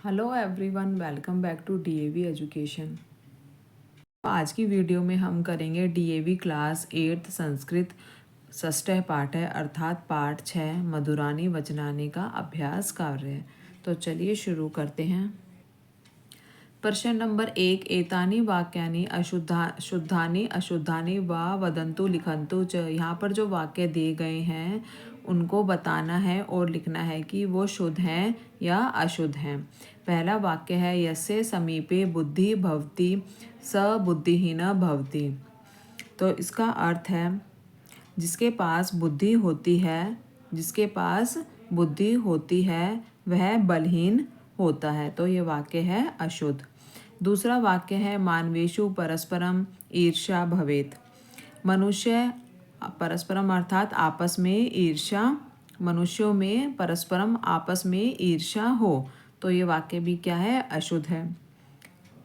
Hello everyone, welcome back to DAV education. आज की video में हम करेंगे डीएवी क्लास 8 संस्कृत षष्ठ पाठ है अर्थात पाठ 6 मधुरानी वचनानी का अभ्यास कार्य। तो चलिए शुरू करते हैं। प्रश्न नंबर 1, एतानी वाक्यानि शुद्धानि अशुद्धानि वा वदंतु लिखंतु च। यहाँ पर जो वाक्य दिए गए हैं उनको बताना है और लिखना है कि वो शुद्ध हैं या अशुद्ध हैं। पहला वाक्य है यस्य समीपे बुद्धि भवति स बुद्धिहीन भवति। तो इसका अर्थ है जिसके पास बुद्धि होती है, जिसके पास बुद्धि होती है वह बलहीन होता है। तो ये वाक्य है अशुद्ध। दूसरा वाक्य है मानवेषु परस्परम ईर्ष्या भवेत। मनुष्य परस्परम अर्थात आपस में ईर्ष्या, मनुष्यों में परस्परम आपस में ईर्ष्या हो। तो ये वाक्य भी क्या है, अशुद्ध है।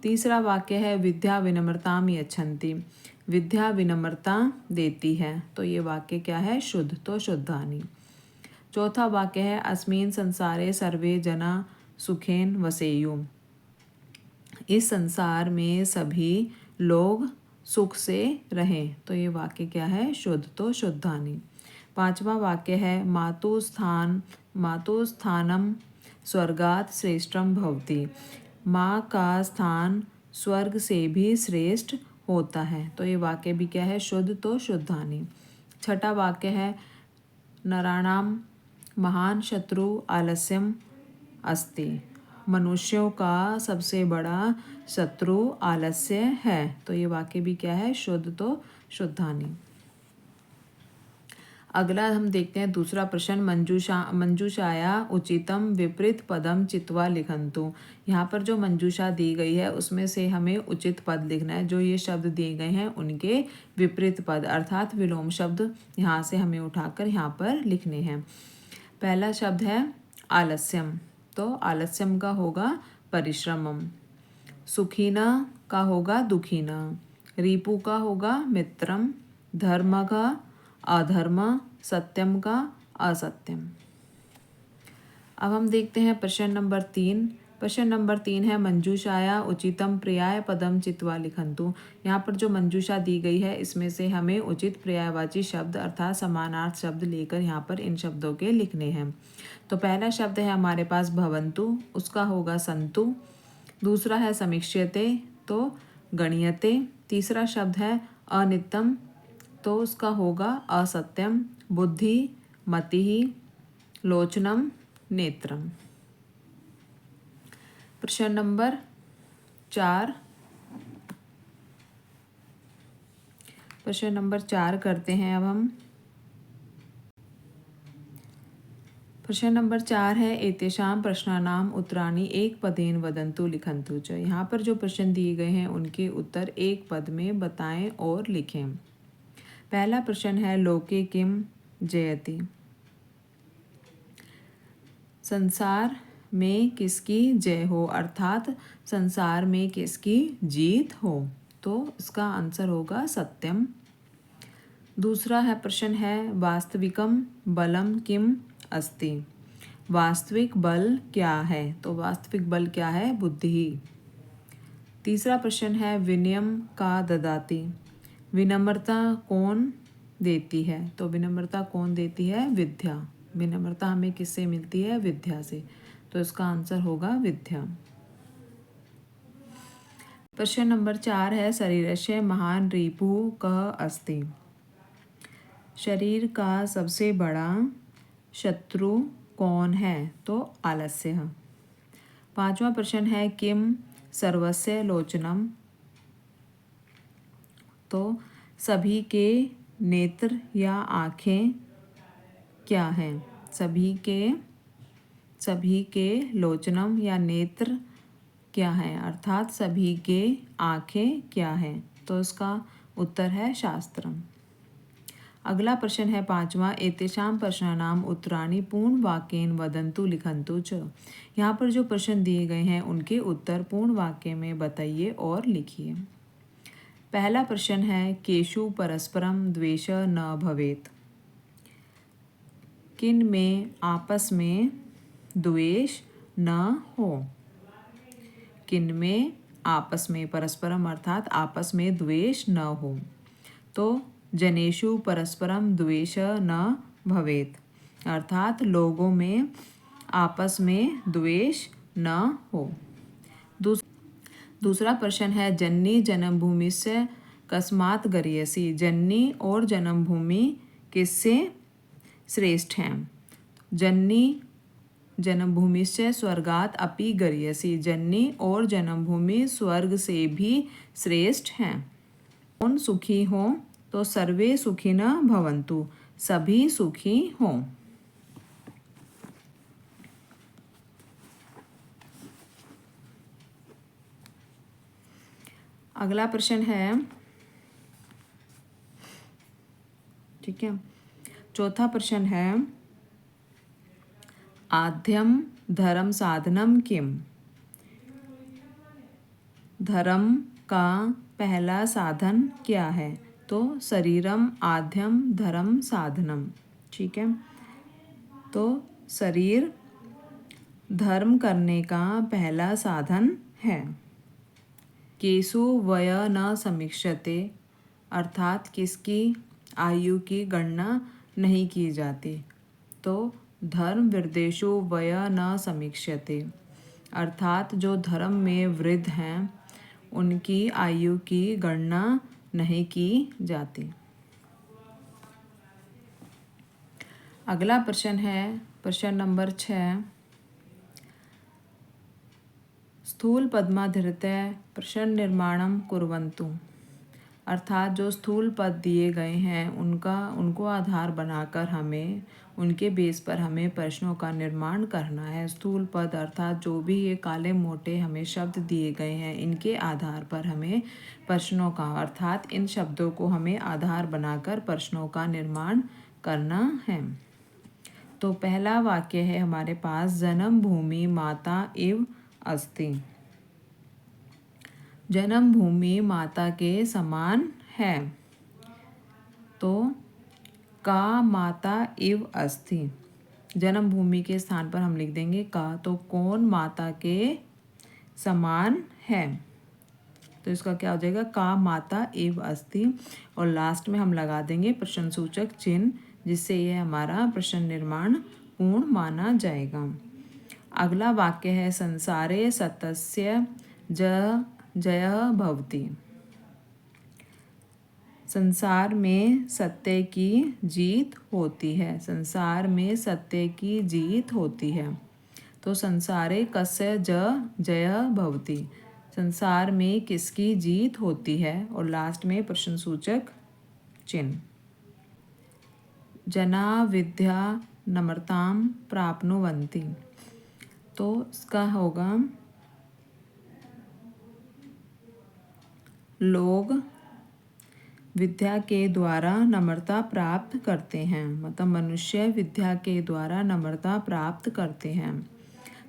तीसरा वाक्य है विद्या विनम्रताम यच्छन्ति। विद्या विनम्रता देती है। तो ये वाक्य क्या है, शुद्ध। तो शुद्धानि। चौथा वाक्य है अस्मिन् संसारे सर्वे जना सुखेन वसेयुः। इस संसार में सभी लोग सुख से रहें। तो ये वाक्य क्या है, शुद्ध। तो शुद्धानि। पांचवा वाक्य है मातु स्थानम स्वर्गात श्रेष्ठम भवति। माँ का स्थान स्वर्ग से भी श्रेष्ठ होता है। तो ये वाक्य भी क्या है, शुद्ध। तो शुद्धानि। छठा वाक्य है नराणाम महान शत्रु आलस्यम अस्ति। मनुष्यों का सबसे बड़ा शत्रु आलस्य है। तो ये वाक्य भी क्या है, शुद्ध। तो शुद्धानि। अगला हम देखते हैं दूसरा प्रश्न मंजूषाया उचितम विपरीत पदम चित्वा लिखंतु। यहाँ पर जो मंजूषा दी गई है उसमें से हमें उचित पद लिखना है। जो ये शब्द दिए गए हैं उनके विपरीत पद अर्थात विलोम शब्द यहाँ से हमें उठाकर यहाँ पर लिखने हैं। पहला शब्द है आलस्यम। तो आलस्यम का होगा परिश्रमम। सुखीना का होगा दुखीना। रिपु का होगा मित्रम। धर्म का अधर्म। सत्यम का असत्यम। अब हम देखते हैं प्रश्न नंबर 3। प्रश्न नंबर 3 है मंजूषाया उचितम पर्याय पदम चित्वा लिखंतु। यहाँ पर जो मंजूषा दी गई है इसमें से हमें उचित पर्यायवाची शब्द अर्थात समानार्थ शब्द लेकर यहाँ पर इन शब्दों के लिखने हैं। तो पहला शब्द है हमारे पास भवन्तु, उसका होगा सन्तु। दूसरा है समीक्ष्यते, तो गणीयते। तीसरा शब्द है अनित्यम, तो उसका होगा असत्यम। बुद्धि मति लोचनम नेत्रम। प्रश्न नंबर 4। प्रश्न नंबर 4 करते हैं अब हम। प्रश्न नंबर 4 है एतेषां प्रश्नानाम उत्तराणि एक पदेन वदन्तु लिखन्तु च। यहाँ पर जो प्रश्न दिए गए हैं उनके उत्तर एक पद में बताएं और लिखें। पहला प्रश्न है लोके किम जयति। संसार में किसकी जय हो अर्थात संसार में किसकी जीत हो। तो इसका आंसर होगा सत्यम। दूसरा है प्रश्न है वास्तविकम बलम किम अस्ति। वास्तविक बल क्या है। तो वास्तविक बल क्या है, बुद्धि। तीसरा प्रश्न है विनयम का ददाति। विनम्रता कौन देती है। तो विनम्रता कौन देती है, विद्या। विनम्रता हमें किससे मिलती है, विद्या से। तो इसका आंसर होगा विद्या। प्रश्न नंबर 4 है शरीरस्य महान रिपुः कः अस्ति। शरीर का सबसे बड़ा शत्रु कौन है। तो आलस्य। पांचवा प्रश्न है किम सर्वस्य लोचनम। तो सभी के नेत्र या आँखें क्या हैं। सभी के लोचनम या नेत्र क्या है अर्थात सभी के आँखें क्या हैं। तो इसका उत्तर है शास्त्रम। अगला प्रश्न है 5वां एतेषां प्रश्नानाम उत्तराणि पूर्ण वाक्येन वदन्तु लिखन्तु च। यहाँ पर जो प्रश्न दिए गए हैं उनके उत्तर पूर्ण वाक्य में बताइए और लिखिए। पहला प्रश्न है केषु परस्परम द्वेष न भवेत्। किन में आपस में द्वेष न हो। किनमें आपस में, परस्परम अर्थात आपस में द्वेष न हो। तो जनेषु परस्परम द्वेष न भवेत, अर्थात लोगों में आपस में द्वेष न हो। दूसरा प्रश्न है जननी जन्मभूमि से कस्मात् गर्यसी, जननी और जन्मभूमि किससे श्रेष्ठ हैं? जननी जन्मभूमि से स्वर्गात अपि गर्यसी, जननी और जन्मभूमि स्वर्ग से भी श्रेष्ठ हैं। कौन सुखी हो? तो सर्वे सुखिनः भवन्तु, सभी सुखी हों। अगला प्रश्न है, ठीक है, चौथा प्रश्न है आद्यम धर्म साधनम किम, धर्म का पहला साधन क्या है? तो शरीरम आद्यम धर्म साधनम, ठीक है। तो शरीर धर्म करने का पहला साधन है। केशु वय न समीक्षते, अर्थात किसकी आयु की गणना नहीं की जाती। तो धर्म वृद्धेषु वय न समीक्षते, अर्थात जो धर्म में वृद्ध हैं उनकी आयु की गणना नहीं की जाती। अगला प्रश्न है प्रश्न नंबर 6, स्थूल पद्माधृत्य प्रश्न निर्माणम कुर्वन्तु, अर्थात जो स्थूल पद दिए गए हैं उनको आधार बनाकर हमें उनके बेस पर हमें प्रश्नों का निर्माण करना है। स्थूल पद अर्थात जो भी ये काले मोटे हमें शब्द दिए गए हैं इनके आधार पर हमें प्रश्नों का, अर्थात इन शब्दों को हमें आधार बनाकर प्रश्नों का निर्माण करना है। तो पहला वाक्य है हमारे पास, जन्म भूमि माता इव अस्ति, जन्म भूमि माता के समान है। तो का माता इव अस्ति, जन्म भूमि के स्थान पर हम लिख देंगे का, तो कौन माता के समान है? तो इसका क्या हो जाएगा, का माता इव अस्ति, और लास्ट में हम लगा देंगे प्रश्नसूचक चिन्ह, जिससे यह हमारा प्रश्न निर्माण पूर्ण माना जाएगा। अगला वाक्य है, संसारे सत्यस्य जयः भवति, संसार में सत्य की जीत होती है, संसार में सत्य की जीत होती है। तो संसारे कस्य जयः भवति, संसार में किसकी जीत होती है, और लास्ट में प्रश्नसूचक चिन्ह। जना विद्या नम्रताम प्राप्नुवन्ति, तो इसका होगा लोग विद्या के द्वारा नम्रता प्राप्त करते हैं, मतलब मनुष्य विद्या के द्वारा नम्रता प्राप्त करते हैं।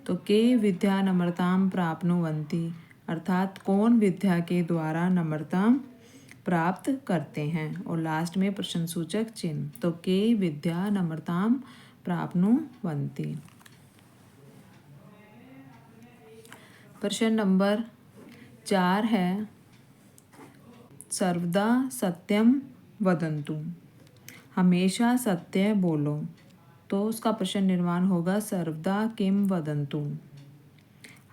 तो के विद्या नम्रताम प्राप्नुवन्ति, अर्थात कौन विद्या के द्वारा नम्रता प्राप्त करते हैं, और लास्ट में प्रश्नसूचक चिन्ह। तो के विद्या नम्रताम प्राप्नुवन्ति। प्रश्न नंबर 4 है, सर्वदा सत्यम वदन्तु, हमेशा सत्य बोलो। तो उसका प्रश्न निर्माण होगा, सर्वदा किम वदन्तु,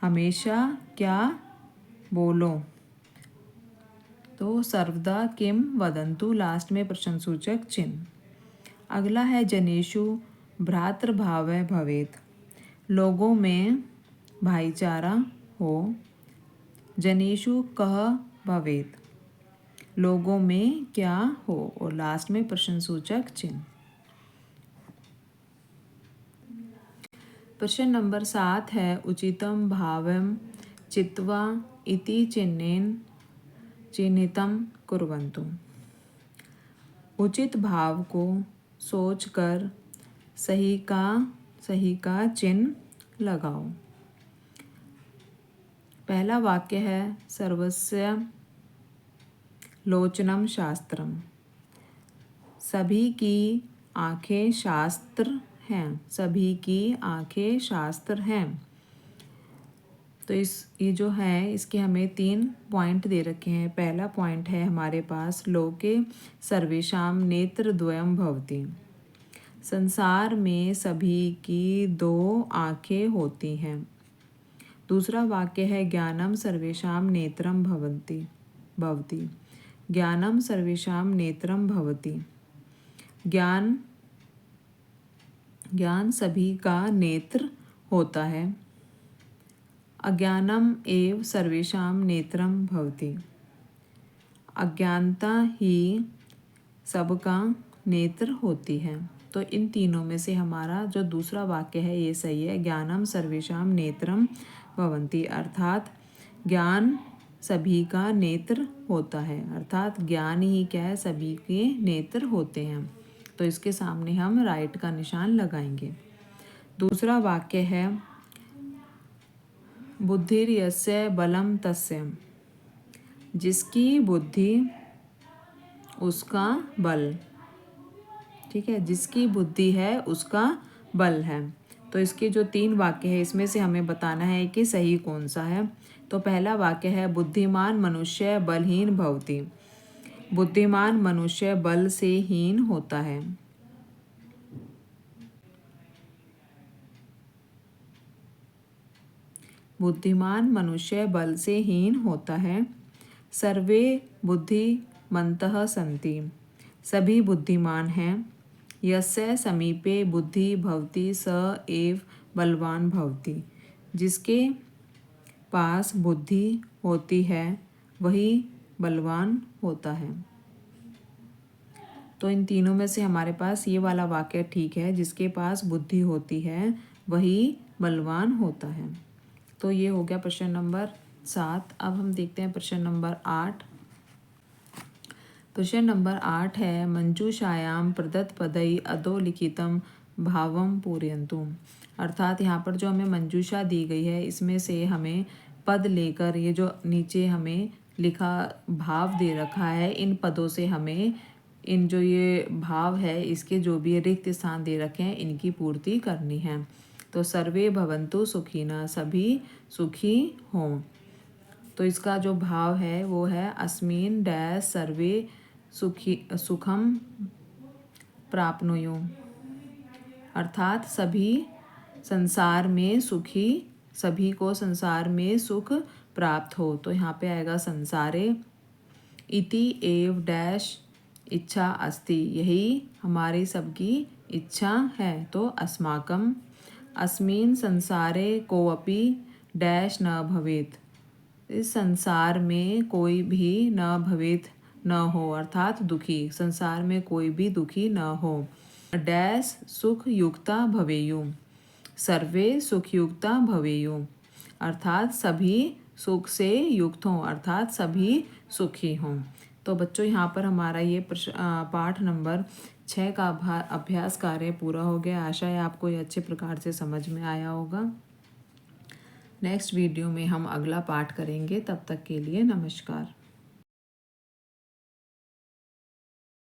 हमेशा क्या बोलो। तो सर्वदा किम वदन्तु, लास्ट में प्रश्नसूचक चिन्ह। अगला है, जनेषु भ्रातृभावः भवेत्, लोगों में भाईचारा हो। जनेषु कः भवेत्, लोगों में क्या हो, और लास्ट में प्रश्नसूचक चिन्ह। प्रश्न नंबर 7 है, उचितं भावं चित्वा इति चिह्नेन चिह्नितं कुर्वन्तु, उचित भाव को सोचकर सही का चिन्ह लगाओ। पहला वाक्य है, सर्वस्य लोचनम शास्त्रम, सभी की आंखें शास्त्र हैं, सभी की आंखें शास्त्र हैं। तो ये जो है इसके हमें 3 पॉइंट दे रखे हैं। पहला पॉइंट है हमारे पास लोके सर्वेषां नेत्रद्वयं भवति। संसार में सभी की 2 आँखें होती हैं। दूसरा वाक्य है ज्ञानम सर्वेषां नेत्रम भवति। ज्ञानम सर्वेषां नेत्रम भवति। ज्ञान सभी का नेत्र होता है। अज्ञानम एव सर्वेषां नेत्रम भवति। अज्ञानता ही सबका नेत्र होती है। तो इन तीनों में से हमारा जो दूसरा वाक्य है ये सही है। ज्ञानम सर्वेषां नेत्रम भवन्ति, अर्थात ज्ञान सभी का नेत्र होता है, अर्थात ज्ञान ही क्या है, सभी के नेत्र होते हैं। तो इसके सामने हम राइट का निशान लगाएंगे। दूसरा वाक्य है बुद्धिर्यस्य बलम तस्य। जिसकी बुद्धि उसका बल। ठीक है, जिसकी बुद्धि है उसका बल है। तो इसके जो 3 वाक्य है इसमें से हमें बताना है कि सही कौन सा है। तो पहला वाक्य है बुद्धिमान मनुष्य बलहीन भवति। बुद्धिमान मनुष्य बल से हीन होता है। बुद्धिमान मनुष्य बल से हीन होता है। सर्वे बुद्धिमन्तः सन्ति। सभी बुद्धिमान हैं। यस्य समीपे बुद्धि भवति स एव बलवान भवति। जिसके पास बुद्धि होती है वही बलवान होता है। तो इन तीनों में से हमारे पास ये वाला वाक्य ठीक है, जिसके पास बुद्धि होती है वही बलवान होता है। तो ये हो गया प्रश्न नंबर 7। अब हम देखते हैं प्रश्न नंबर 8। प्रश्न नंबर 8 है मंजूषायाम प्रदत्त पदई अधोलिखितम भावम पूरयन्तु। अर्थात यहाँ पर जो हमें मंजूषा दी गई है इसमें से हमें पद लेकर ये जो नीचे हमें लिखा भाव दे रखा है, इन पदों से हमें इन जो ये भाव है इसके जो भी रिक्त स्थान दे रखे हैं इनकी पूर्ति करनी है। तो सर्वे भवन्तु सुखिनः, सभी सुखी हों। तो इसका जो भाव है वो है अस्मिन् डैश सर्वे सुखम प्राप्नुयुः। अर्थात सभी संसार में सुखी, सभी को संसार में सुख प्राप्त हो। तो यहाँ पे आएगा संसारे इति एव डैश इच्छा अस्ति, यही हमारी सबकी इच्छा है। तो अस्माकम अस्मिन् संसारे कोऽपि डैश न भवेत्। इस संसार में कोई भी न भवेत्, न हो, अर्थात दुखी, संसार में कोई भी दुखी न हो। डैश सुख युक्ता भवेयुः, सर्वे सुख युक्ता भवेयुः, अर्थात सभी सुख से युक्त हों, अर्थात सभी सुखी हों। तो बच्चों यहाँ पर हमारा ये पाठ नंबर 6 का अभ्यास कार्य पूरा हो गया। आशा है आपको ये अच्छे प्रकार से समझ में आया होगा। नेक्स्ट वीडियो में हम अगला पाठ करेंगे। तब तक के लिए नमस्कार।